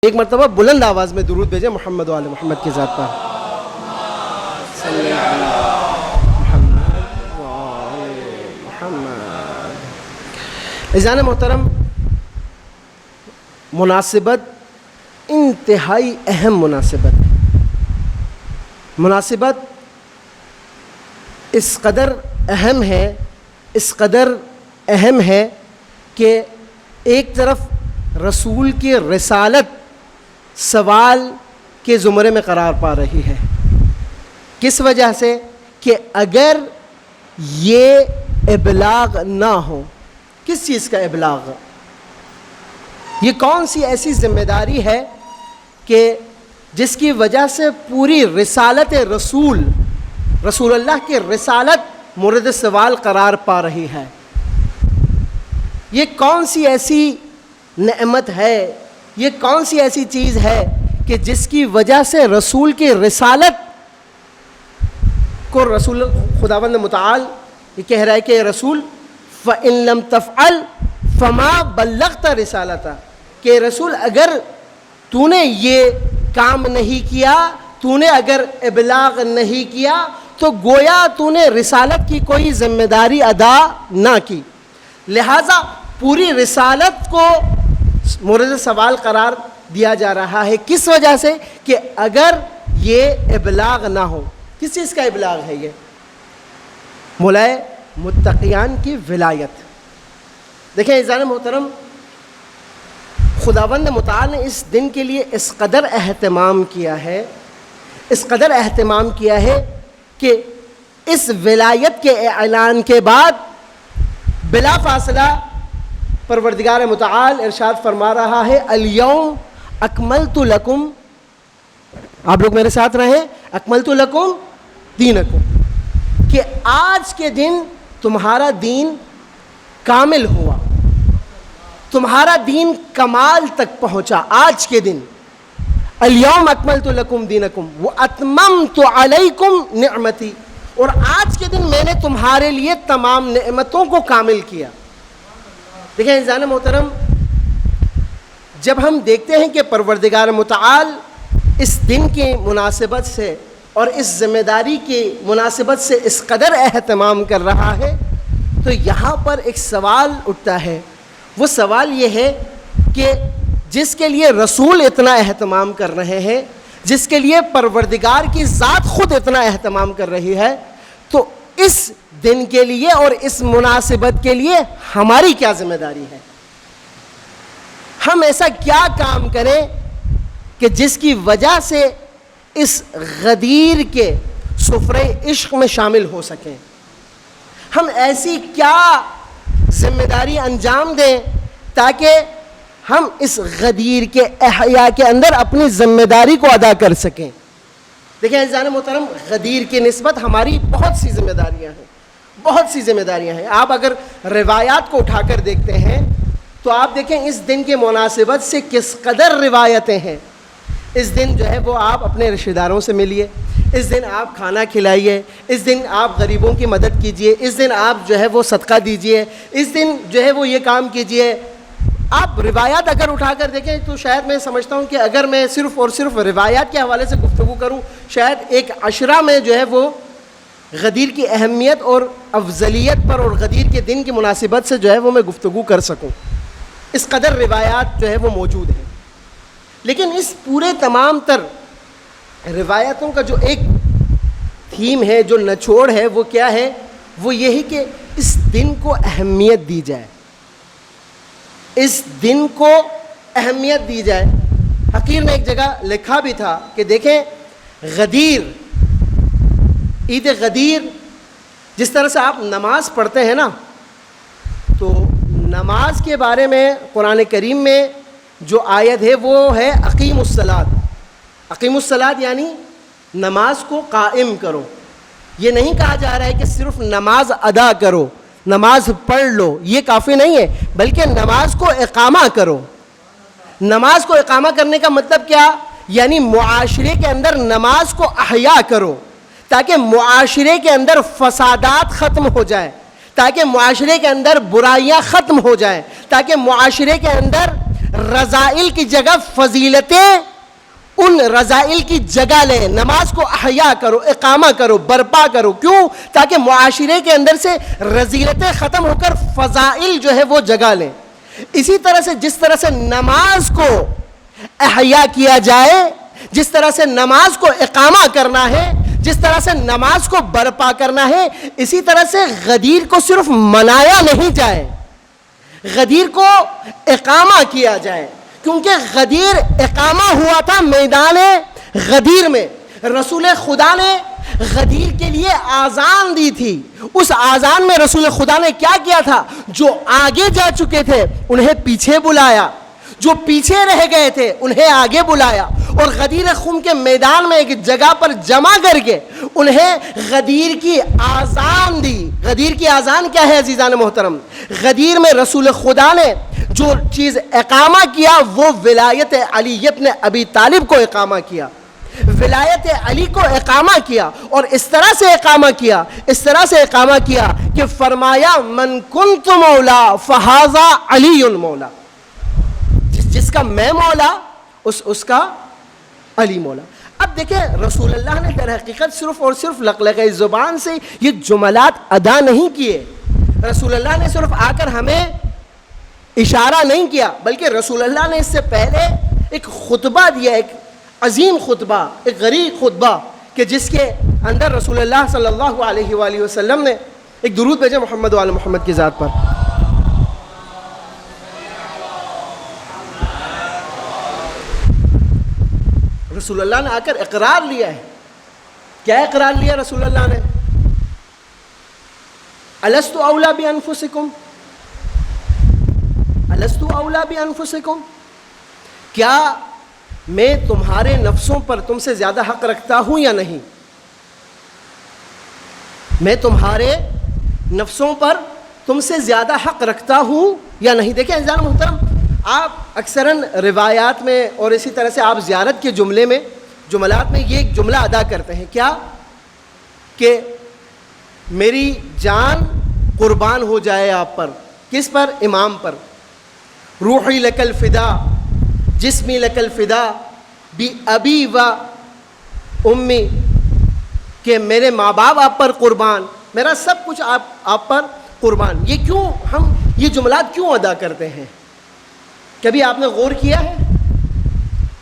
ایک مرتبہ بلند آواز میں درود بھیجیں محمد و آل محمد کی ذات پر. صلی محمد و آل محمد. عزیزان محترم، مناسبت انتہائی اہم مناسبت ہے. مناسبت اس قدر اہم ہے کہ ایک طرف رسول کی رسالت سوال کے زمرے میں قرار پا رہی ہے. کس وجہ سے؟ کہ اگر یہ ابلاغ نہ ہو. کس چیز کا ابلاغ؟ یہ کون سی ایسی ذمہ داری ہے کہ جس کی وجہ سے پوری رسالت رسول اللہ کی رسالت مورد سوال قرار پا رہی ہے؟ یہ کون سی ایسی نعمت ہے، یہ کون سی ایسی چیز ہے کہ جس کی وجہ سے رسول کی رسالت کو رسول خداوند متعال یہ کہہ رہا ہے کہ رسول فَإِن لَمْ تَفْعَلْ فَمَا بَلَّغْتَ رِسَالَتَهُ، کہ رسول اگر تو نے یہ کام نہیں کیا، تو نے اگر ابلاغ نہیں کیا تو گویا تو نے رسالت کی کوئی ذمہ داری ادا نہ کی. لہٰذا پوری رسالت کو مورد سوال قرار دیا جا رہا ہے. کس وجہ سے؟ کہ اگر یہ ابلاغ نہ ہو. کس چیز کا ابلاغ ہے؟ یہ مولائے متقیان کی ولایت. دیکھیں عزیزان محترم، خداوند متعال نے اس دن کے لیے اس قدر اہتمام کیا ہے کہ اس ولایت کے اعلان کے بعد بلا فاصلہ پروردگار متعال ارشاد فرما رہا ہے الیوم اکملت لکم، آپ لوگ میرے ساتھ رہیں، اکملت لکم دینکم، کہ آج کے دن تمہارا دین کامل ہوا، تمہارا دین کمال تک پہنچا. آج کے دن الیوم اکملت لکم دینکم واتممت علیکم نعمتی، اور آج کے دن میں نے تمہارے لیے تمام نعمتوں کو کامل کیا. دیکھیں عزیزان محترم، جب ہم دیکھتے ہیں کہ پروردگار متعال اس دن کی مناسبت سے اور اس ذمہ داری کی مناسبت سے اس قدر اہتمام کر رہا ہے، تو یہاں پر ایک سوال اٹھتا ہے. وہ سوال یہ ہے کہ جس کے لیے رسول اتنا اہتمام کر رہے ہیں، جس کے لیے پروردگار کی ذات خود اتنا اہتمام کر رہی ہے، تو اس دن کے لیے اور اس مناسبت کے لیے ہماری کیا ذمہ داری ہے؟ ہم ایسا کیا کام کریں کہ جس کی وجہ سے اس غدیر کے سفرے عشق میں شامل ہو سکیں؟ ہم ایسی کیا ذمہ داری انجام دیں تاکہ ہم اس غدیر کے احیاء کے اندر اپنی ذمہ داری کو ادا کر سکیں؟ دیکھیں عزیزان محترم، غدیر کی نسبت ہماری بہت سی ذمہ داریاں ہیں. آپ اگر روایات کو اٹھا کر دیکھتے ہیں تو آپ دیکھیں اس دن کے مناسبت سے کس قدر روایتیں ہیں. اس دن جو ہے وہ آپ اپنے رشتہ داروں سے ملیے، اس دن آپ کھانا کھلائیے، اس دن آپ غریبوں کی مدد کیجئے، اس دن آپ جو ہے وہ صدقہ دیجئے، اس دن جو ہے وہ یہ کام کیجئے. آپ روایات اگر اٹھا کر دیکھیں تو شاید میں سمجھتا ہوں کہ اگر میں صرف اور صرف روایات کے حوالے سے گفتگو کروں، شاید ایک عشرہ میں جو ہے وہ غدیر کی اہمیت اور افضلیت پر اور غدیر کے دن کی مناسبت سے جو ہے وہ میں گفتگو کر سکوں. اس قدر روایات جو ہے وہ موجود ہیں. لیکن اس پورے تمام تر روایتوں کا جو ایک تھیم ہے، جو نچوڑ ہے، وہ کیا ہے؟ وہ یہی کہ اس دن کو اہمیت دی جائے. حقیر نے ایک جگہ لکھا بھی تھا کہ دیکھیں غدیر، عید غدیر، جس طرح سے آپ نماز پڑھتے ہیں نا، تو نماز کے بارے میں قرآن کریم میں جو آیت ہے وہ ہے اقیم الصلاۃ، یعنی نماز کو قائم کرو. یہ نہیں کہا جا رہا ہے کہ صرف نماز ادا کرو، نماز پڑھ لو، یہ کافی نہیں ہے، بلکہ نماز کو اقامہ کرو. نماز کو اقامہ کرنے کا مطلب کیا؟ یعنی معاشرے کے اندر نماز کو احیا کرو تاکہ معاشرے کے اندر فسادات ختم ہو جائے، تاکہ معاشرے کے اندر برائیاں ختم ہو جائیں، تاکہ معاشرے کے اندر رذائل کی جگہ فضیلتیں ان رذائل کی جگہ لیں. نماز کو احیا کرو, اقامہ کرو, برپا کرو. کیوں؟ تاکہ معاشرے کے اندر سے رذیلتیں ختم ہو کر فضائل جو ہے وہ جگہ لیں. اسی طرح سے جس طرح سے نماز کو احیا کیا جائے, جس طرح سے نماز کو اقامہ کرنا ہے, جس طرح سے نماز کو برپا کرنا ہے, اسی طرح سے غدیر کو صرف منایا نہیں جائے, غدیر کو اقامہ کیا جائے. کیونکہ غدیر اقامہ ہوا تھا میدان غدیر میں. رسول خدا نے غدیر کے لیے آذان دی تھی. اس آذان میں رسول خدا نے کیا کیا تھا؟ جو آگے جا چکے تھے انہیں پیچھے بلایا, جو پیچھے رہ گئے تھے انہیں آگے بلایا, اور غدیر خم کے میدان میں ایک جگہ پر جمع کر کے انہیں غدیر کی آذان دی. غدیر کی آذان کیا ہے عزیزان محترم؟ غدیر میں رسول خدا نے جو چیز اقامہ کیا وہ ولایت علی ابن ابی طالب کو اقامہ کیا, ولایت علی کو اقامہ کیا. اور اس طرح سے اقامہ کیا, اس طرح سے اقامہ کیا کہ فرمایا من کنت مولا فہذا علی مولا. جس کا میں مولا اس کا علی مولا. اب دیکھیں رسول اللہ نے در حقیقت صرف اور صرف لقلقہ زبان سے یہ جملات ادا نہیں کیے. رسول اللہ نے صرف آ کر ہمیں اشارہ نہیں کیا, بلکہ رسول اللہ نے اس سے پہلے ایک خطبہ دیا, ایک عظیم خطبہ, ایک غریب خطبہ, کہ جس کے اندر رسول اللہ صلی اللہ علیہ وآلہ وسلم نے ایک درود بھیجا محمد وآل محمد کی ذات پر. رسول اللہ نے آ کر اقرار لیا ہے. کیا اقرار لیا رسول اللہ نے؟ الست اولا بانفسکم, الست اولا بانفسکم, کیا میں تمہارے نفسوں پر تم سے زیادہ حق رکھتا ہوں یا نہیں؟ میں تمہارے نفسوں پر تم سے زیادہ حق رکھتا ہوں یا نہیں؟ دیکھیں عزیزان محترم, آپ اکثراً روایات میں اور اسی طرح سے آپ زیارت کے جملے میں, جملات میں یہ ایک جملہ ادا کرتے ہیں, کیا کہ میری جان قربان ہو جائے آپ پر. کس پر؟ امام پر. روحی لک الفدا جسمی لک الفدا بی ابی و امی, کہ میرے ماں باپ آپ پر قربان, میرا سب کچھ آپ پر قربان. یہ کیوں ہم یہ جملات کیوں ادا کرتے ہیں؟ کبھی آپ نے غور کیا ہے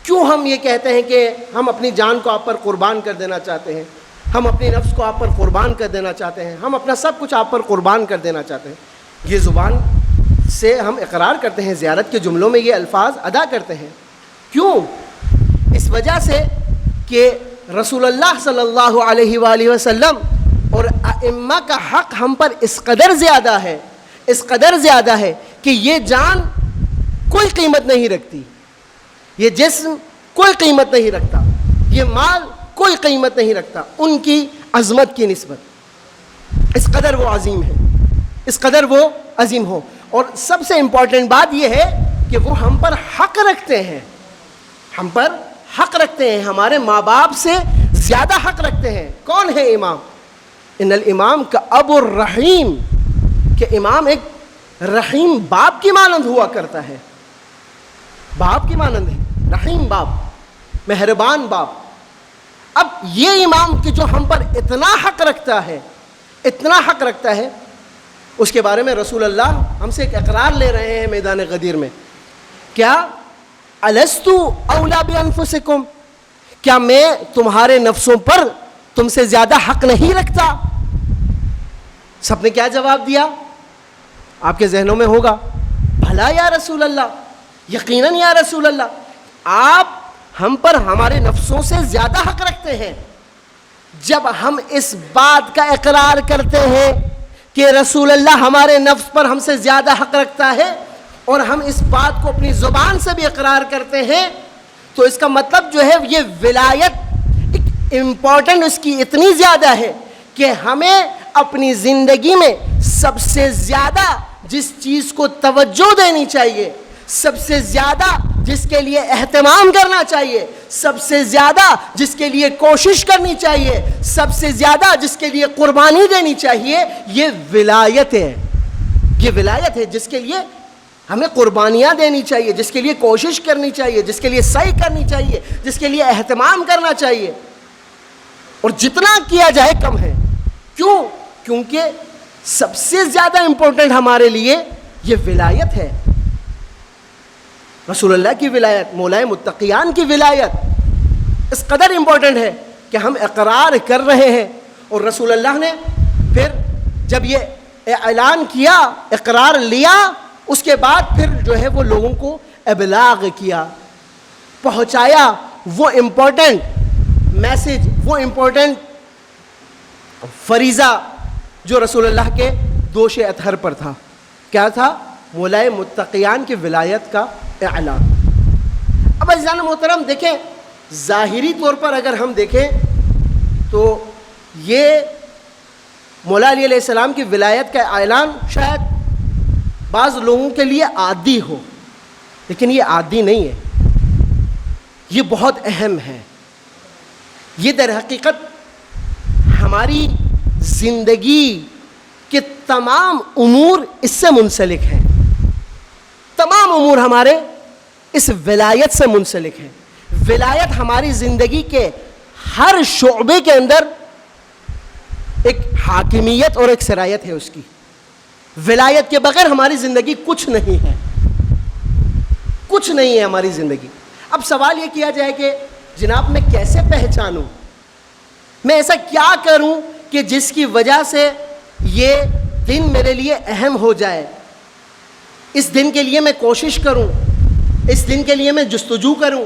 کیوں ہم یہ کہتے ہیں کہ ہم اپنی جان کو آپ پر قربان کر دینا چاہتے ہیں, ہم اپنی نفس کو آپ پر قربان کر دینا چاہتے ہیں, ہم اپنا سب کچھ آپ پر قربان کر دینا چاہتے ہیں؟ یہ زبان سے ہم اقرار کرتے ہیں, زیارت کے جملوں میں یہ الفاظ ادا کرتے ہیں. کیوں؟ اس وجہ سے کہ رسول اللہ صلی اللہ علیہ وآلہ وسلم اور ائمہ کا حق ہم پر اس قدر زیادہ ہے, اس قدر زیادہ ہے کہ یہ جان کوئی قیمت نہیں رکھتی, یہ جسم کوئی قیمت نہیں رکھتا, یہ مال کوئی قیمت نہیں رکھتا ان کی عظمت کی نسبت. اس قدر وہ عظیم ہے, اس قدر وہ عظیم ہو. اور سب سے امپورٹنٹ بات یہ ہے کہ وہ ہم پر حق رکھتے ہیں, ہم پر حق رکھتے ہیں, ہمارے ماں باپ سے زیادہ حق رکھتے ہیں. کون ہے امام؟ ان الامام کا ابو الرحیم, کہ امام ایک رحیم باپ کی مانند ہوا کرتا ہے, باپ کی مانند ہے, رحیم باپ, مہربان باپ. اب یہ امام کہ جو ہم پر اتنا حق رکھتا ہے, اتنا حق رکھتا ہے, اس کے بارے میں رسول اللہ ہم سے ایک اقرار لے رہے ہیں میدان غدیر میں. کیا الست اولا بانفسکم, کیا میں تمہارے نفسوں پر تم سے زیادہ حق نہیں رکھتا؟ سب نے کیا جواب دیا؟ آپ کے ذہنوں میں ہوگا, بھلا یا رسول اللہ, یقیناً یا رسول اللہ, آپ ہم پر ہمارے نفسوں سے زیادہ حق رکھتے ہیں. جب ہم اس بات کا اقرار کرتے ہیں کہ رسول اللہ ہمارے نفس پر ہم سے زیادہ حق رکھتا ہے, اور ہم اس بات کو اپنی زبان سے بھی اقرار کرتے ہیں, تو اس کا مطلب جو ہے یہ ولایت امپورٹنٹ اس کی اتنی زیادہ ہے کہ ہمیں اپنی زندگی میں سب سے زیادہ جس چیز کو توجہ دینی چاہیے, سب سے زیادہ جس کے لیے اہتمام کرنا چاہیے, سب سے زیادہ جس کے لیے کوشش کرنی چاہیے, سب سے زیادہ جس کے لیے قربانی دینی چاہیے, یہ ولایت ہے. یہ ولایت ہے جس کے لیے ہمیں قربانیاں دینی چاہیے، جس کے لیے کوشش کرنی چاہیے، جس کے لیے سعی کرنی چاہیے، جس کے لیے اہتمام کرنا چاہیے، اور جتنا کیا جائے کم ہے. کیوں؟ کیونکہ سب سے زیادہ امپورٹنٹ ہمارے لیے یہ ولایت ہے، رسول اللہ کی ولایت، مولائے متقیان کی ولایت اس قدر امپورٹنٹ ہے کہ ہم اقرار کر رہے ہیں. اور رسول اللہ نے پھر جب یہ اعلان کیا، اقرار لیا، اس کے بعد پھر جو ہے وہ لوگوں کو ابلاغ کیا، پہنچایا وہ امپورٹنٹ میسج، وہ امپورٹنٹ فریضہ جو رسول اللہ کے دوش اطہر پر تھا. کیا تھا؟ مولائے متقیان کی ولایت کا اعلان. اب عزیزان محترم دیکھیں، ظاہری طور پر اگر ہم دیکھیں تو یہ مولا علی علیہ السلام کی ولایت کا اعلان شاید بعض لوگوں کے لیے عادی ہو، لیکن یہ عادی نہیں ہے، یہ بہت اہم ہے. یہ در حقیقت ہماری زندگی کے تمام امور اس سے منسلک ہیں، تمام امور ہمارے اس ولایت سے منسلک ہیں. ولایت ہماری زندگی کے ہر شعبے کے اندر ایک حاکمیت اور ایک سرایت ہے اس کی. ولایت کے بغیر ہماری زندگی کچھ نہیں ہے، کچھ نہیں ہے ہماری زندگی. اب سوال یہ کیا جائے کہ جناب میں کیسے پہچانوں، میں ایسا کیا کروں کہ جس کی وجہ سے یہ دن میرے لیے اہم ہو جائے، اس دن کے لیے میں کوشش کروں، اس دن کے لیے میں جستجو کروں،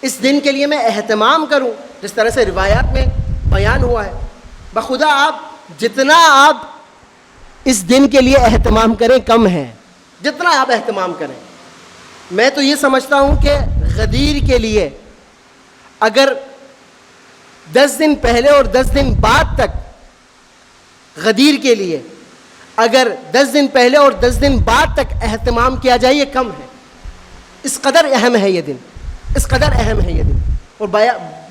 اس دن کے لیے میں اہتمام کروں. جس طرح سے روایات میں بیان ہوا ہے، بخدا آپ جتنا آپ اس دن کے لیے اہتمام کریں کم ہے، جتنا آپ اہتمام کریں. میں تو یہ سمجھتا ہوں کہ غدیر کے لیے اگر 10 دن پہلے اور 10 دن بعد تک، غدیر کے لیے اگر 10 دن پہلے اور 10 دن بعد تک اہتمام کیا جائے یہ کم ہے. اس قدر اہم ہے یہ دن، اس قدر اہم ہے یہ دن. اور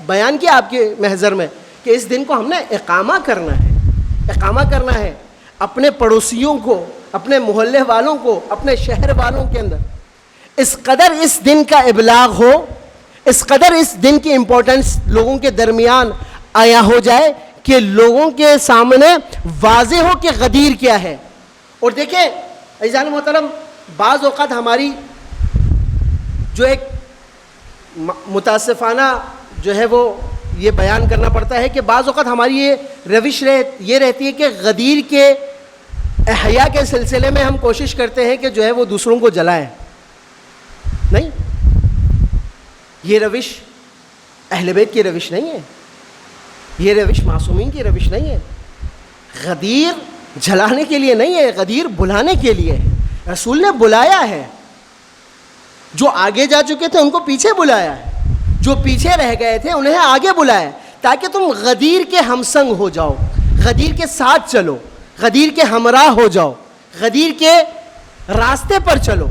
بیان کیا آپ کے محضر میں کہ اس دن کو ہم نے اقامہ کرنا ہے، اقامہ کرنا ہے اپنے پڑوسیوں کو، اپنے محلے والوں کو، اپنے شہر والوں کے اندر. اس قدر اس دن کا ابلاغ ہو، اس قدر اس دن کی امپورٹنس لوگوں کے درمیان آیا ہو جائے کہ لوگوں کے سامنے واضح ہو کہ غدیر کیا ہے. اور دیکھیں عزیزان محترم، بعض اوقات ہماری جو ایک متاسفانہ جو ہے وہ یہ بیان کرنا پڑتا ہے کہ بعض اوقات ہماری یہ روش یہ رہتی ہے کہ غدیر کے احیاء کے سلسلے میں ہم کوشش کرتے ہیں کہ جو ہے وہ دوسروں کو جلائیں. نہیں، یہ روش اہل بیت کی روش نہیں ہے، یہ روش معصومین کی روش نہیں ہے. غدیر جلانے کے لیے نہیں ہے، غدیر بلانے کے لیے ہے. رسول نے بلایا ہے، جو آگے جا چکے تھے ان کو پیچھے بلایا ہے، جو پیچھے رہ گئے تھے انہیں آگے بلایا، تاکہ تم غدیر کے ہمسنگ ہو جاؤ، غدیر کے ساتھ چلو، غدیر کے ہمراہ ہو جاؤ، غدیر کے راستے پر چلو،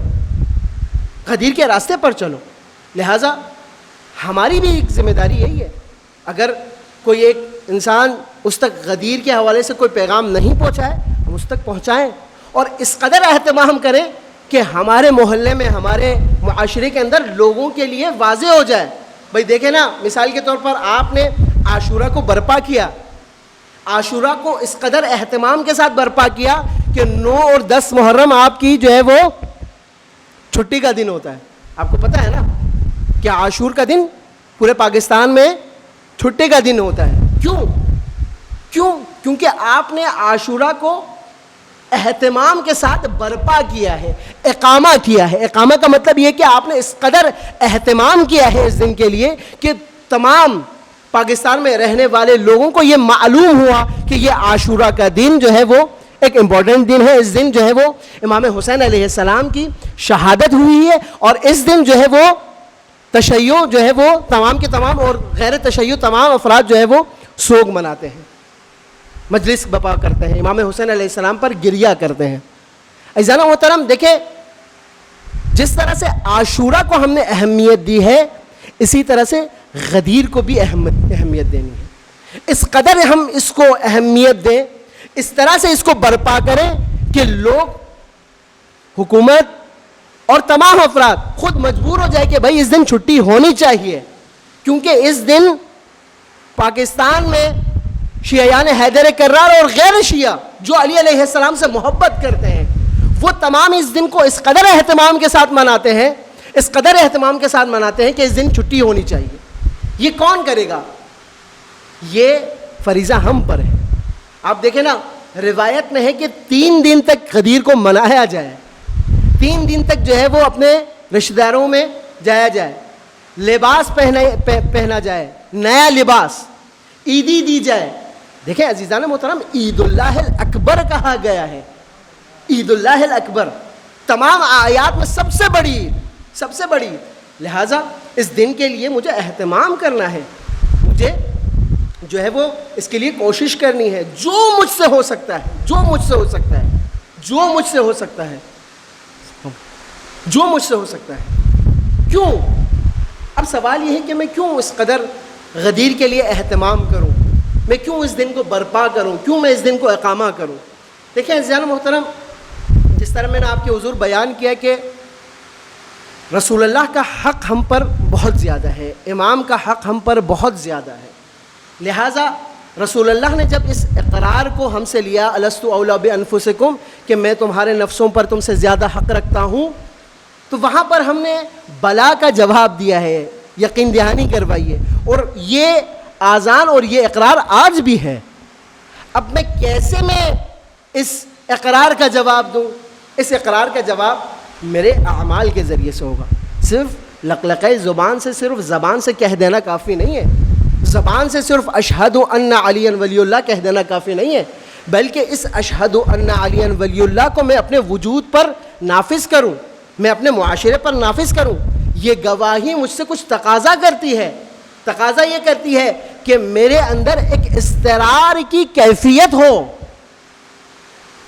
غدیر کے راستے پر چلو. لہٰذا ہماری بھی ایک ذمہ داری یہی ہے، اگر کوئی ایک انسان اس تک غدیر کے حوالے سے کوئی پیغام نہیں پہنچائے ہم اس تک پہنچائیں، اور اس قدر اہتمام کریں کہ ہمارے محلے میں، ہمارے معاشرے کے اندر لوگوں کے لیے واضح ہو جائے. بھائی دیکھیں نا، مثال کے طور پر آپ نے عاشورہ کو برپا کیا، عاشورہ کو اس قدر اہتمام کے ساتھ برپا کیا کہ 9 اور 10 محرم آپ کی جو ہے وہ چھٹی کا دن ہوتا ہے. آپ کو پتہ ہے نا کہ عاشور کا دن پورے پاکستان میں چھٹی کا دن ہوتا ہے. کیونکہ آپ نے عاشورہ کو اہتمام کے ساتھ برپا کیا ہے، اقامہ کیا ہے. اقامہ کا مطلب یہ کہ آپ نے اس قدر اہتمام کیا ہے اس دن کے لیے کہ تمام پاکستان میں رہنے والے لوگوں کو یہ معلوم ہوا کہ یہ عاشورہ کا دن جو ہے وہ ایک امپورٹنٹ دن ہے. اس دن جو ہے وہ امام حسین علیہ السلام کی شہادت ہوئی ہے، اور اس دن جو ہے وہ تشیع جو ہے وہ تمام کے تمام اور غیر تشیع تمام افراد جو ہے وہ سوگ مناتے ہیں، مجلس بپا کرتے ہیں، امام حسین علیہ السلام پر گریہ کرتے ہیں. عزیزان محترم دیکھیں، جس طرح سے عاشورہ کو ہم نے اہمیت دی ہے، اسی طرح سے غدیر کو بھی اہمیت دینی ہے. اس قدر ہم اس کو اہمیت دیں، اس طرح سے اس کو برپا کریں کہ لوگ، حکومت اور تمام افراد خود مجبور ہو جائے کہ بھائی اس دن چھٹی ہونی چاہیے، کیونکہ اس دن پاکستان میں شیعیان حیدر کرار اور غیر شیعہ جو علی علیہ السلام سے محبت کرتے ہیں وہ تمام اس دن کو اس قدر اہتمام کے ساتھ مناتے ہیں، اس قدر اہتمام کے ساتھ مناتے ہیں کہ اس دن چھٹی ہونی چاہیے. یہ کون کرے گا؟ یہ فریضہ ہم پر ہے. آپ دیکھیں نا، روایت میں ہے کہ 3 دن تک غدیر کو منایا جائے، 3 دن تک جو ہے وہ اپنے رشتہ داروں میں جایا جائے، لباس پہنا جائے، نیا لباس، عیدی دی جائے. دیکھیں عزیزان محترم، عید اللہ الاکبر کہا گیا ہے، عید اللہ الاکبر تمام آیات میں سب سے بڑی عید، سب سے بڑی عید. لہٰذا اس دن کے لیے مجھے اہتمام کرنا ہے، مجھے جو ہے وہ اس کے لیے کوشش کرنی ہے، جو مجھ سے ہو سکتا ہے، جو مجھ سے ہو سکتا ہے، جو مجھ سے ہو سکتا ہے، جو مجھ سے ہو سکتا ہے. کیوں؟ اب سوال یہ ہے کہ میں کیوں اس قدر غدیر کے لیے اہتمام کروں، میں کیوں اس دن کو برپا کروں، کیوں میں اس دن کو اقامہ کروں. دیکھیں عزیزان محترم، جس طرح میں نے آپ کے حضور بیان کیا کہ رسول اللہ کا حق ہم پر بہت زیادہ ہے، امام کا حق ہم پر بہت زیادہ ہے. لہٰذا رسول اللہ نے جب اس اقرار کو ہم سے لیا، الست اولیٰ بانفسکم، کہ میں تمہارے نفسوں پر تم سے زیادہ حق رکھتا ہوں، تو وہاں پر ہم نے بلا کا جواب دیا ہے، یقین دہانی کروائی ہے. اور یہ آذان اور یہ اقرار آج بھی ہے. اب میں کیسے اس اقرار کا جواب دوں؟ اس اقرار کا جواب میرے اعمال کے ذریعے سے ہوگا. صرف لقلقۂ زبان سے، صرف زبان سے کہہ دینا کافی نہیں ہے، زبان سے صرف اشہد ان علی ولی اللہ کہہ دینا کافی نہیں ہے، بلکہ اس اشہد ان علی ولی اللہ کو میں اپنے وجود پر نافذ کروں، میں اپنے معاشرے پر نافذ کروں. یہ گواہی مجھ سے کچھ تقاضا کرتی ہے، تقاضا یہ کرتی ہے کہ میرے اندر ایک اضطرار کی کیفیت ہو،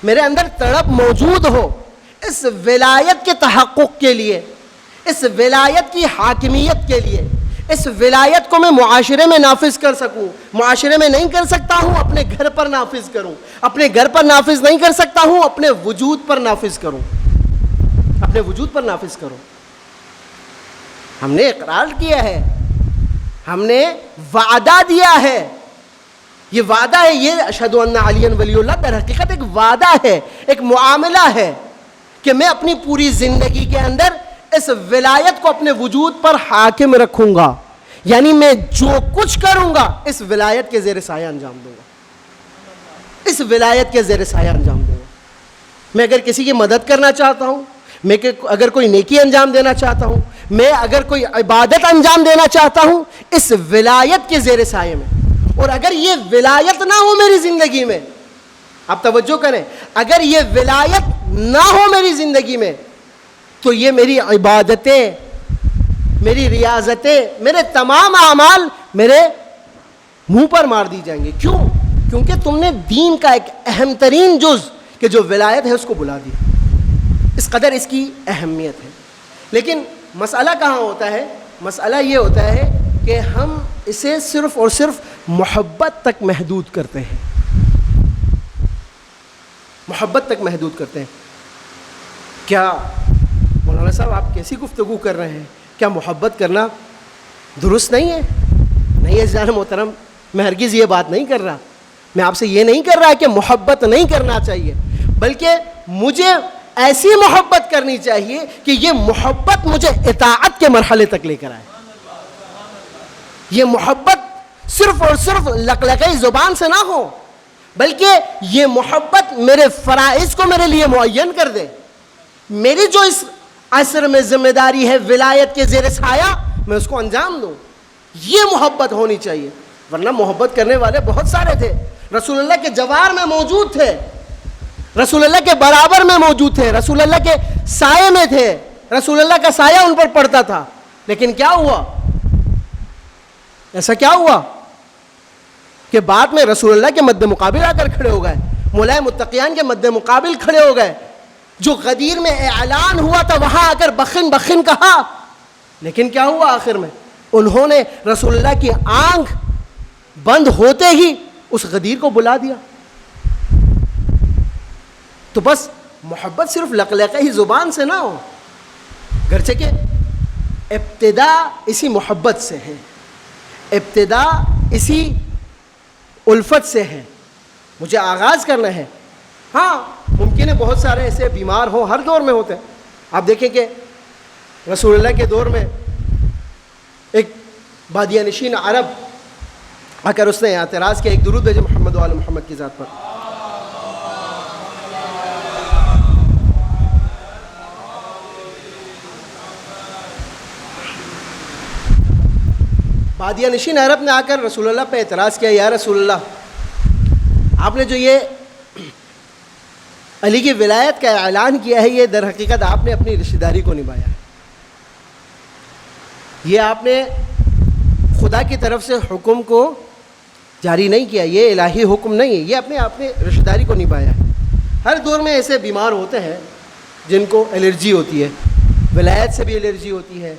میرے اندر تڑپ موجود ہو اس ولایت کے تحقق کے لیے، اس ولایت کی حاکمیت کے لیے. اس ولایت کو میں معاشرے میں نافذ کر سکوں. معاشرے میں نہیں کر سکتا ہوں، اپنے گھر پر نافذ کروں. اپنے گھر پر نافذ نہیں کر سکتا ہوں، اپنے وجود پر نافذ کروں، اپنے وجود پر نافذ کروں. ہم نے اقرار کیا ہے، ہم نے وعدہ دیا ہے، یہ وعدہ ہے، یہ اشہد ان علی ولی اللہ در حقیقت ایک وعدہ ہے، ایک معاملہ ہے کہ میں اپنی پوری زندگی کے اندر اس ولایت کو اپنے وجود پر حاکم رکھوں گا. یعنی میں جو کچھ کروں گا اس ولایت کے زیر سایہ انجام دوں گا، اس ولایت کے زیر سایہ انجام دوں گا. میں اگر کسی کی مدد کرنا چاہتا ہوں، میں اگر کوئی نیکی انجام دینا چاہتا ہوں، میں اگر کوئی عبادت انجام دینا چاہتا ہوں، اس ولایت کے زیر سایہ میں. اور اگر یہ ولایت نہ ہو میری زندگی میں، آپ توجہ کریں، اگر یہ ولایت نہ ہو میری زندگی میں تو یہ میری عبادتیں، میری ریاضتیں، میرے تمام اعمال میرے منہ پر مار دی جائیں گے. کیوں؟ کیونکہ تم نے دین کا ایک اہم ترین جز کہ جو ولایت ہے اس کو بلا دیا. اس قدر اس کی اہمیت ہے. لیکن مسئلہ کہاں ہوتا ہے؟ مسئلہ یہ ہوتا ہے کہ ہم اسے صرف اور صرف محبت تک محدود کرتے ہیں، محبت تک محدود کرتے ہیں. کیا مولانا صاحب آپ کیسی گفتگو کر رہے ہیں؟ کیا محبت کرنا درست نہیں ہے؟ نہیں عزیزان محترم، میں ہرگز یہ بات نہیں کر رہا. میں آپ سے یہ نہیں کر رہا کہ محبت نہیں کرنا چاہیے، بلکہ مجھے ایسی محبت کرنی چاہیے کہ یہ محبت مجھے اطاعت کے مرحلے تک لے کر آئے. یہ محبت صرف اور صرف لقلقۂ زبان سے نہ ہو، بلکہ یہ محبت میرے فرائض کو میرے لیے معین کر دے. میری جو اس عصر میں ذمہ داری ہے ولایت کے زیر سایہ، میں اس کو انجام دوں. یہ محبت ہونی چاہیے. ورنہ محبت کرنے والے بہت سارے تھے، رسول اللہ کے جوار میں موجود تھے، رسول اللہ کے برابر میں موجود تھے، رسول اللہ کے سائے میں تھے، رسول اللہ کا سایہ ان پر پڑتا تھا. لیکن کیا ہوا؟ ایسا کیا ہوا کہ بعد میں رسول اللہ کے مد مقابل آ کر کھڑے ہو گئے، مولائے متقیان کے مد مقابل کھڑے ہو گئے. جو غدیر میں اعلان ہوا تھا وہاں آ کر بخن بخن کہا. لیکن کیا ہوا آخر میں؟ انہوں نے رسول اللہ کی آنکھ بند ہوتے ہی اس غدیر کو بلا دیا. تو بس محبت صرف لقلقہ ہی زبان سے نہ ہو، گرچہ کہ ابتدا اسی محبت سے ہے، ابتدا اسی الفت سے ہے، مجھے آغاز کرنا ہے۔ ہاں ممکن ہے بہت سارے ایسے بیمار ہوں، ہر دور میں ہوتے ہیں۔ آپ دیکھیں کہ رسول اللہ کے دور میں ایک بادیہ نشین عرب آ کر اس نے اعتراض کیا، ایک درود بھیجے محمد و آل محمد کی ذات پر۔ بادیہ نشین عرب نے آ کر رسول اللہ پہ اعتراض کیا، یا رسول اللہ آپ نے جو یہ علی کی ولایت کا اعلان کیا ہے، یہ در حقیقت آپ نے اپنی رشتہ داری کو نبھایا ہے، یہ آپ نے خدا کی طرف سے حکم کو جاری نہیں کیا، یہ الہی حکم نہیں ہے، یہ اپنے رشتہ داری کو نبھایا ہے۔ ہر دور میں ایسے بیمار ہوتے ہیں جن کو الرجی ہوتی ہے، ولایت سے بھی الرجی ہوتی ہے،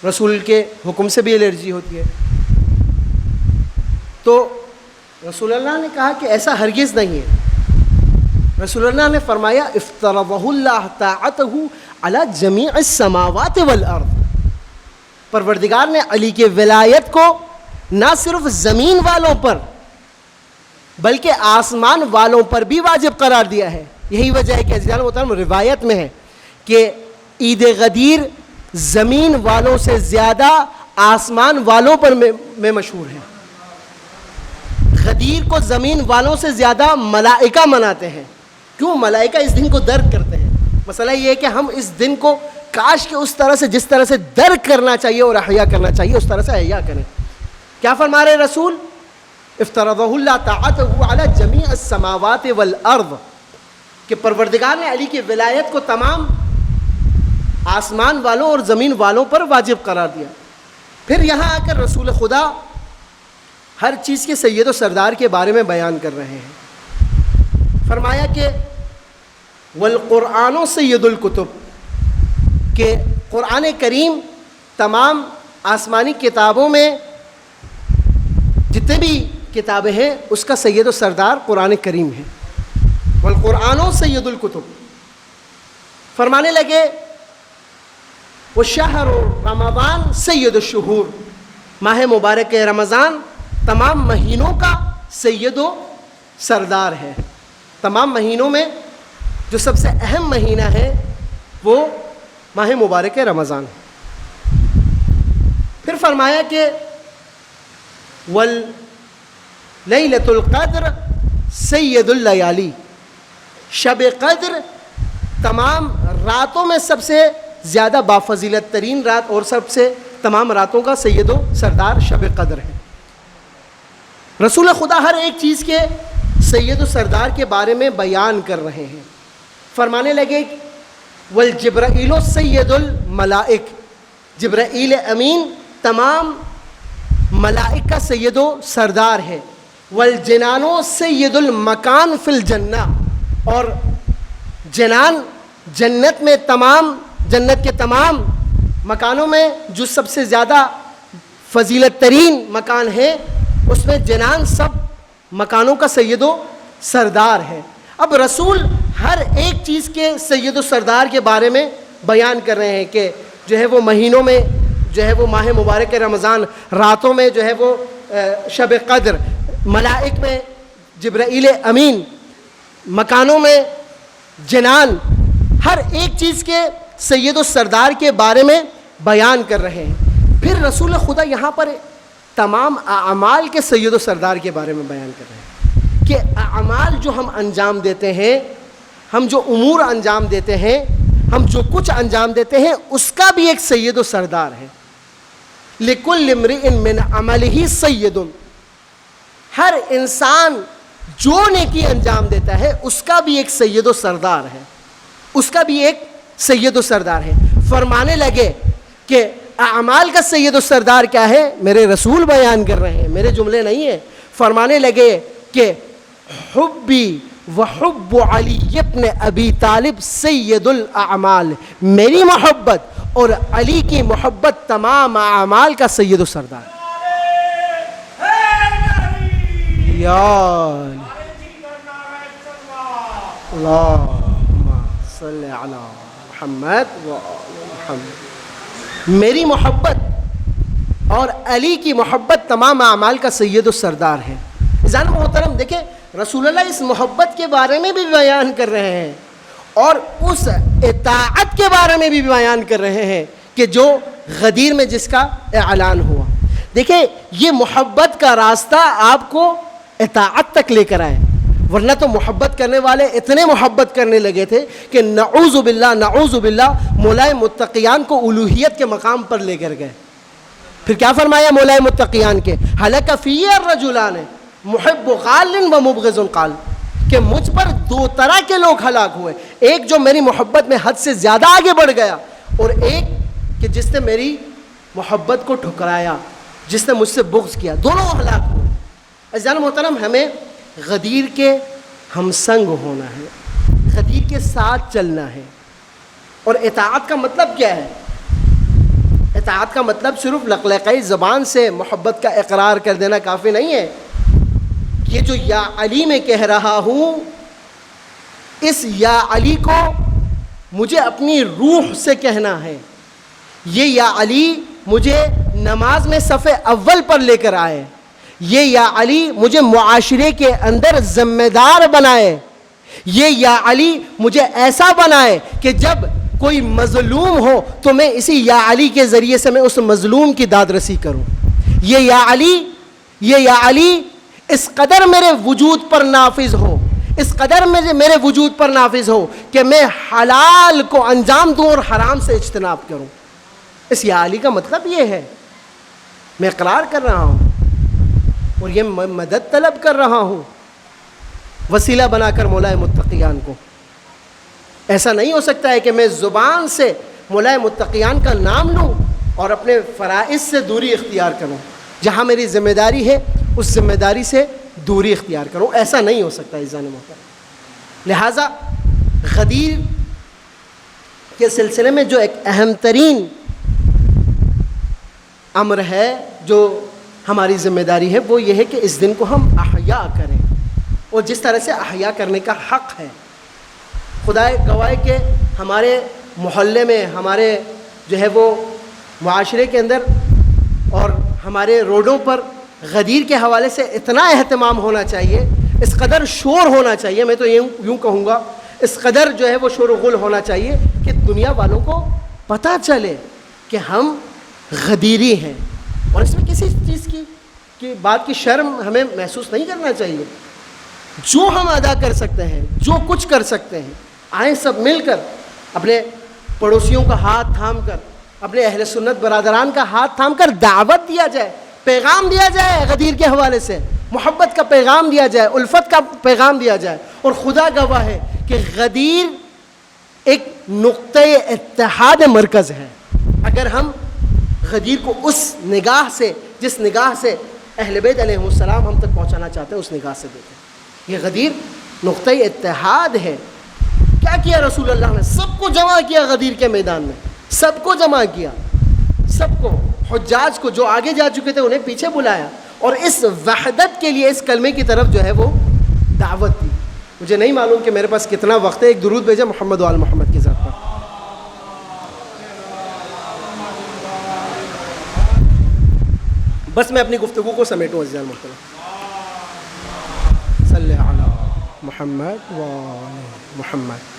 رسول کے حکم سے بھی الرجی ہوتی ہے۔ تو رسول اللہ نے کہا کہ ایسا ہرگز نہیں ہے۔ رسول اللہ نے فرمایا افترضہ اللہ طاعتہ علی جمیع السماوات والارض، پروردگار نے علی کے ولایت کو نہ صرف زمین والوں پر بلکہ آسمان والوں پر بھی واجب قرار دیا ہے۔ یہی وجہ ہے کہ عزیزان محترم روایت میں ہے کہ عید غدیر زمین والوں سے زیادہ آسمان والوں پر میں مشہور ہے۔ غدیر کو زمین والوں سے زیادہ ملائکہ مناتے ہیں۔ کیوں؟ ملائکہ اس دن کو درک کرتے ہیں۔ مسئلہ یہ ہے کہ ہم اس دن کو کاش کہ اس طرح سے جس طرح سے درک کرنا چاہیے اور احیا کرنا چاہیے اس طرح سے احیا کریں۔ کیا فرما رہے رسول؟ افترضہ اللہ طاعتہ علی جمیع السماوات والارض، کہ پروردگار نے علی کی ولایت کو تمام آسمان والوں اور زمین والوں پر واجب قرار دیا۔ پھر یہاں آ کر رسول خدا ہر چیز کے سید و سردار کے بارے میں بیان کر رہے ہیں۔ فرمایا کہ والقرآن سید الکتب، کہ قرآن کریم تمام آسمانی کتابوں میں جتنے بھی کتابیں ہیں اس کا سید و سردار قرآن کریم ہے۔ والقرآن سید الکتب، فرمانے لگے وشہر رمضان سید الشہور، ماہ مبارک رمضان تمام مہینوں کا سید و سردار ہے۔ تمام مہینوں میں جو سب سے اہم مہینہ ہے وہ ماہ مبارک رمضان ہے۔ پھر فرمایا کہ واللیلۃ القدر سید اللیالی، شب قدر تمام راتوں میں سب سے زیادہ بافضیلت ترین رات اور سب سے تمام راتوں کا سید و سردار شب قدر ہے۔ رسول خدا ہر ایک چیز کے سید و سردار کے بارے میں بیان کر رہے ہیں۔ فرمانے لگے والجبرائیل سید الملائک، جبرائیل امین تمام ملائک کا سید و سردار ہے۔ والجنان سید المکان فی الجنہ، اور جنان جنت میں جنت کے تمام مکانوں میں جو سب سے زیادہ فضیلت ترین مکان ہے اس میں جنان سب مکانوں کا سید و سردار ہے۔ اب رسول ہر ایک چیز کے سید و سردار کے بارے میں بیان کر رہے ہیں کہ جو ہے وہ مہینوں میں جو ہے وہ ماہ مبارک رمضان، راتوں میں جو ہے وہ شب قدر، ملائک میں جبرائیل امین، مکانوں میں جنان، ہر ایک چیز کے سید و سردار کے بارے میں بیان کر رہے ہیں۔ پھر رسول خدا یہاں پر تمام اعمال کے سید و سردار کے بارے میں بیان کر رہے ہیں کہ اعمال جو ہم انجام دیتے ہیں، ہم جو امور انجام دیتے ہیں، ہم جو کچھ انجام دیتے ہیں اس کا بھی ایک سید و سردار ہے۔ لِكُلِّ امْرِئٍ مِّنْ عَمَلِهِ سَيِّدٌ، ہر انسان جو نیکی انجام دیتا ہے اس کا بھی ایک سید و سردار ہے، اس کا بھی ایک سید و سردار ہے۔ فرمانے لگے کہ اعمال کا سید و سردار کیا ہے؟ میرے رسول بیان کر رہے ہیں، میرے جملے نہیں ہیں۔ فرمانے لگے کہ حبی وحب علی ابن ابی طالب سید الاعمال، میری محبت اور علی کی محبت تمام اعمال کا سید و سردار۔ یا اللہم صلی علی محمد و آل محمد. میری محبت اور علی کی محبت تمام اعمال کا سید و سردار ہے. عزیزان محترم دیکھیں رسول اللہ اس محبت کے بارے میں بھی بیان کر رہے ہیں اور اس اطاعت کے بارے میں بھی بیان کر رہے ہیں کہ جو غدیر میں جس کا اعلان ہوا. دیکھیں یہ محبت کا راستہ آپ کو اطاعت تک لے کر آئے, ورنہ تو محبت کرنے والے اتنے محبت کرنے لگے تھے کہ نعوذ باللہ مولائے متقیان کو الوہیت کے مقام پر لے کر گئے. پھر کیا فرمایا مولائے متقیان کے, حلق فی الرجلان محب قال و مبغض قال, کہ مجھ پر دو طرح کے لوگ ہلاک ہوئے, ایک جو میری محبت میں حد سے زیادہ آگے بڑھ گیا اور ایک کہ جس نے میری محبت کو ٹھکرایا, جس نے مجھ سے بغض کیا, دونوں ہلاک ہوئے. عزیزان محترم ہمیں غدیر کے ہم سنگ ہونا ہے, غدیر کے ساتھ چلنا ہے. اور اطاعت کا مطلب کیا ہے؟ اطاعت کا مطلب صرف لقلقائی زبان سے محبت کا اقرار کر دینا کافی نہیں ہے. یہ جو یا علی میں کہہ رہا ہوں, اس یا علی کو مجھے اپنی روح سے کہنا ہے. یہ یا علی مجھے نماز میں صف اول پر لے کر آئے, یہ یا علی مجھے معاشرے کے اندر ذمہ دار بنائے, یہ یا علی مجھے ایسا بنائے کہ جب کوئی مظلوم ہو تو میں اسی یا علی کے ذریعے سے میں اس مظلوم کی داد رسی کروں. یہ یا علی اس قدر میرے وجود پر نافذ ہو, اس قدر میرے وجود پر نافذ ہو کہ میں حلال کو انجام دوں اور حرام سے اجتناب کروں. اس یا علی کا مطلب یہ ہے. میں اقرار کر رہا ہوں اور یہ مدد طلب کر رہا ہوں وسیلہ بنا کر مولائے متقیان کو. ایسا نہیں ہو سکتا ہے کہ میں زبان سے مولائے متقیان کا نام لوں اور اپنے فرائض سے دوری اختیار کروں. جہاں میری ذمہ داری ہے اس ذمہ داری سے دوری اختیار کروں. ایسا نہیں ہو سکتا عزیزان محترم. لہٰذا غدیر کے سلسلے میں جو ایک اہم ترین امر ہے, جو ہماری ذمہ داری ہے, وہ یہ ہے کہ اس دن کو ہم احیا کریں, اور جس طرح سے احیا کرنے کا حق ہے. خدا گواہ کہ ہمارے محلے میں, ہمارے جو ہے وہ معاشرے کے اندر اور ہمارے روڈوں پر غدیر کے حوالے سے اتنا اہتمام ہونا چاہیے, اس قدر شور ہونا چاہیے, میں تو یوں کہوں گا اس قدر جو ہے وہ شور و غل ہونا چاہیے کہ دنیا والوں کو پتہ چلے کہ ہم غدیری ہیں. اور اس میں کسی چیز کی بات کی شرم ہمیں محسوس نہیں کرنا چاہیے. جو ہم ادا کر سکتے ہیں, جو کچھ کر سکتے ہیں, آئیں سب مل کر اپنے پڑوسیوں کا ہاتھ تھام کر, اپنے اہل سنت برادران کا ہاتھ تھام کر دعوت دیا جائے, پیغام دیا جائے غدیر کے حوالے سے, محبت کا پیغام دیا جائے, الفت کا پیغام دیا جائے. اور خدا گواہ ہے کہ غدیر ایک نقطۂ اتحاد مرکز ہے. اگر ہم غدیر کو اس نگاہ سے, جس نگاہ سے اہل بیت علیہ السلام ہم تک پہنچانا چاہتے ہیں, اس نگاہ سے دیکھیں. یہ غدیر نقطۂ اتحاد ہے. کیا کیا رسول اللہ نے؟ سب کو جمع کیا غدیر کے میدان میں, سب کو جمع کیا, سب کو, حجاج کو جو آگے جا چکے تھے انہیں پیچھے بلایا, اور اس وحدت کے لیے, اس کلمے کی طرف جو ہے وہ دعوت دی. مجھے نہیں معلوم کہ میرے پاس کتنا وقت ہے. ایک درود بھیجا محمد و آل محمد کی ذات پر. بس میں اپنی گفتگو کو سمیٹوں عزیزان محترم. صلی علی محمد و آل محمد.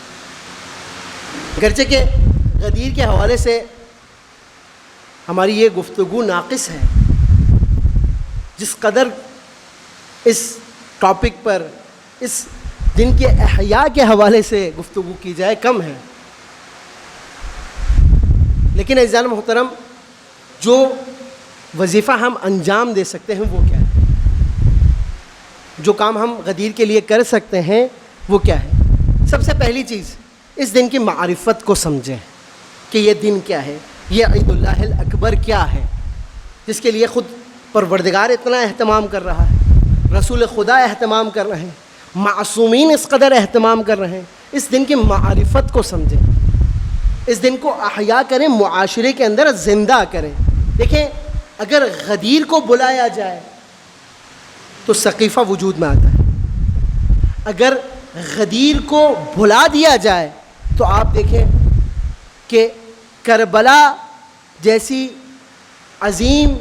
گرچہ کہ غدیر کے حوالے سے ہماری یہ گفتگو ناقص ہے, جس قدر اس ٹاپک پر, اس دن کے احیاء کے حوالے سے گفتگو کی جائے, کم ہے. لیکن عزیزان محترم جو وظیفہ ہم انجام دے سکتے ہیں وہ کیا ہے؟ جو کام ہم غدیر کے لیے کر سکتے ہیں وہ کیا ہے؟ سب سے پہلی چیز, اس دن کی معرفت کو سمجھیں کہ یہ دن کیا ہے, یہ عید اللہ الاکبر کیا ہے, جس کے لیے خود پروردگار اتنا اہتمام کر رہا ہے, رسول خدا اہتمام کر رہے ہیں, معصومین اس قدر اہتمام کر رہے ہیں. اس دن کی معرفت کو سمجھیں, اس دن کو احیا کریں, معاشرے کے اندر زندہ کریں. دیکھیں اگر غدیر کو بلایا جائے تو سقیفہ وجود میں آتا ہے, اگر غدیر کو بھلا دیا جائے تو آپ دیکھیں کہ کربلا جیسی عظیم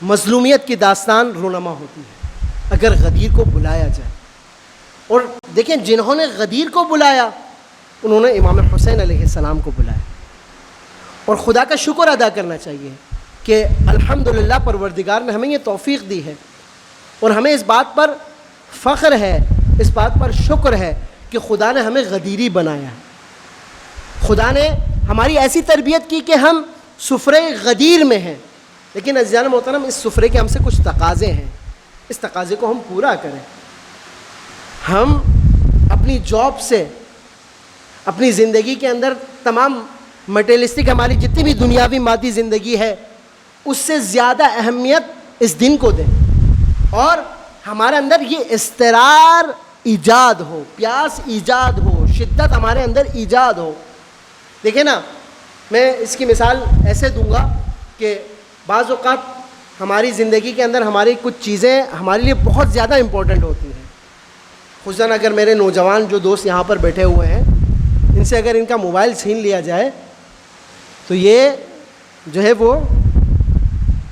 مظلومیت کی داستان رونما ہوتی ہے اگر غدیر کو بلایا جائے. اور دیکھیں جنہوں نے غدیر کو بلایا انہوں نے امام حسین علیہ السلام کو بلایا. اور خدا کا شکر ادا کرنا چاہیے کہ الحمدللہ پروردگار نے ہمیں یہ توفیق دی ہے اور ہمیں اس بات پر فخر ہے, اس بات پر شکر ہے کہ خدا نے ہمیں غدیری بنایا ہے. خدا نے ہماری ایسی تربیت کی کہ ہم سفرے غدیر میں ہیں. لیکن عزیزان محترم اس سفرے کے ہم سے کچھ تقاضے ہیں, اس تقاضے کو ہم پورا کریں. ہم اپنی جاب سے, اپنی زندگی کے اندر تمام مٹیریلسٹک ہماری جتنی بھی دنیاوی مادی زندگی ہے اس سے زیادہ اہمیت اس دن کو دیں اور ہمارے اندر یہ اضطرار ایجاد ہو, پیاس ایجاد ہو, شدت ہمارے اندر ایجاد ہو. دیکھیں نا, میں اس کی مثال ایسے دوں گا کہ بعض اوقات ہماری زندگی کے اندر ہماری کچھ چیزیں ہمارے لیے بہت زیادہ امپورٹنٹ ہوتی ہیں. خصوصاً اگر میرے نوجوان جو دوست یہاں پر بیٹھے ہوئے ہیں ان سے اگر ان کا موبائل چھین لیا جائے تو یہ جو ہے وہ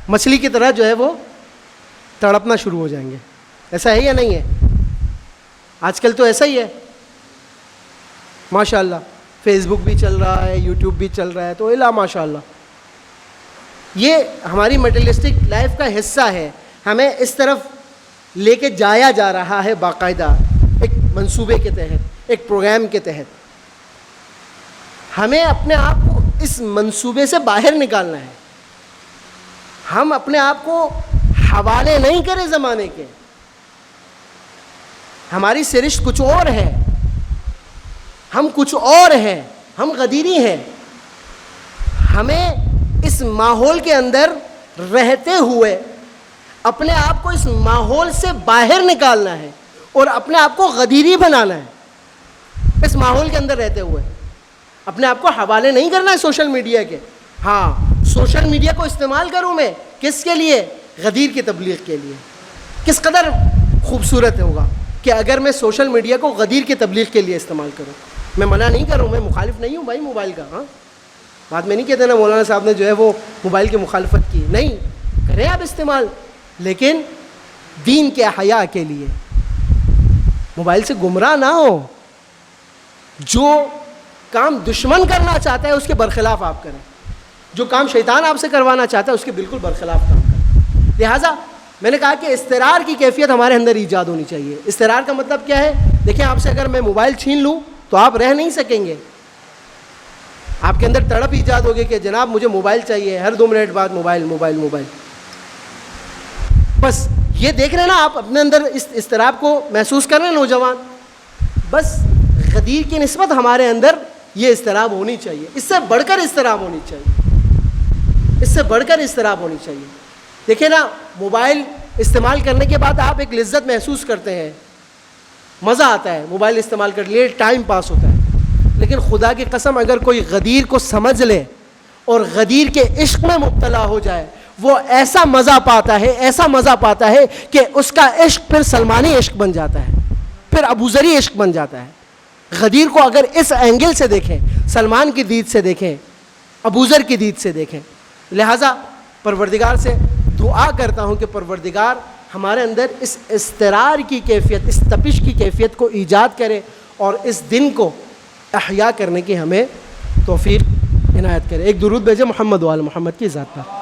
مچھلی کی طرح جو ہے وہ تڑپنا شروع ہو جائیں گے. ایسا ہے یا نہیں ہے؟ آج کل تو ایسا ہی ہے ماشاء اللہ. فیس بک بھی چل رہا ہے, یوٹیوب بھی چل رہا ہے, تو الا ماشاء اللہ یہ ہماری مٹیریلسٹک لائف کا حصہ ہے. ہمیں اس طرف لے کے جایا جا رہا ہے باقاعدہ ایک منصوبے کے تحت, ایک پروگرام کے تحت. ہمیں اپنے آپ کو اس منصوبے سے باہر نکالنا ہے. ہم اپنے آپ کو حوالے نہیں کریں زمانے کے. ہماری سرشت کچھ اور ہے, ہم کچھ اور ہیں, ہم غدیری ہیں. ہمیں اس ماحول کے اندر رہتے ہوئے اپنے آپ کو اس ماحول سے باہر نکالنا ہے اور اپنے آپ کو غدیری بنانا ہے. اس ماحول کے اندر رہتے ہوئے اپنے آپ کو حوالے نہیں کرنا ہے سوشل میڈیا کے. ہاں, سوشل میڈیا کو استعمال کروں میں کس کے لیے؟ غدیر کی تبلیغ کے لیے. کس قدر خوبصورت ہوگا کہ اگر میں سوشل میڈیا کو غدیر کی تبلیغ کے لیے استعمال کروں. میں منع نہیں کروں, میں مخالف نہیں ہوں بھائی موبائل کا. ہاں, بات میں نہیں کہتے نا مولانا صاحب نے جو ہے وہ موبائل کی مخالفت کی. نہیں, کریں آپ استعمال, لیکن دین کے حیا کے لیے. موبائل سے گمراہ نہ ہو. جو کام دشمن کرنا چاہتا ہے اس کے برخلاف آپ کریں. جو کام شیطان آپ سے کروانا چاہتا ہے اس کے بالکل برخلاف کام کریں. لہٰذا میں نے کہا کہ اضطرار کی کیفیت ہمارے اندر ایجاد ہونی چاہیے. اضطرار کا مطلب کیا ہے؟ دیکھیں, آپ سے اگر میں موبائل چھین لوں تو آپ رہ نہیں سکیں گے. آپ کے اندر تڑپ ایجاد ہوگی کہ جناب مجھے موبائل چاہیے, ہر 2 منٹ بعد موبائل موبائل موبائل. بس یہ دیکھ رہے ہیں نا آپ اپنے اندر اس اضطراب کو محسوس کر رہے ہیں نوجوان. بس غدیر کی نسبت ہمارے اندر یہ اضطراب ہونی چاہیے. اس سے بڑھ کر اضطراب ہونی چاہیے, اس سے بڑھ کر اضطراب ہونی چاہیے. دیکھیں نا, موبائل استعمال کرنے کے بعد آپ ایک لذت محسوس کرتے ہیں, مزہ آتا ہے موبائل استعمال کر لیے, ٹائم پاس ہوتا ہے. لیکن خدا کی قسم اگر کوئی غدیر کو سمجھ لے اور غدیر کے عشق میں مبتلا ہو جائے, وہ ایسا مزہ پاتا ہے, ایسا مزہ پاتا ہے کہ اس کا عشق پھر سلمانی عشق بن جاتا ہے, پھر ابوذری عشق بن جاتا ہے. غدیر کو اگر اس اینگل سے دیکھیں, سلمان کی دید سے دیکھیں, ابوذر کی دید سے دیکھیں. لہٰذا پروردگار سے دعا کرتا ہوں کہ پروردگار ہمارے اندر اس اضطرار کی کیفیت, اس تپش کی کیفیت کو ایجاد کرے اور اس دن کو احیا کرنے کی ہمیں توفیق عنایت کرے. ایک درود بھیجے محمد وآل محمد کی ذات پر.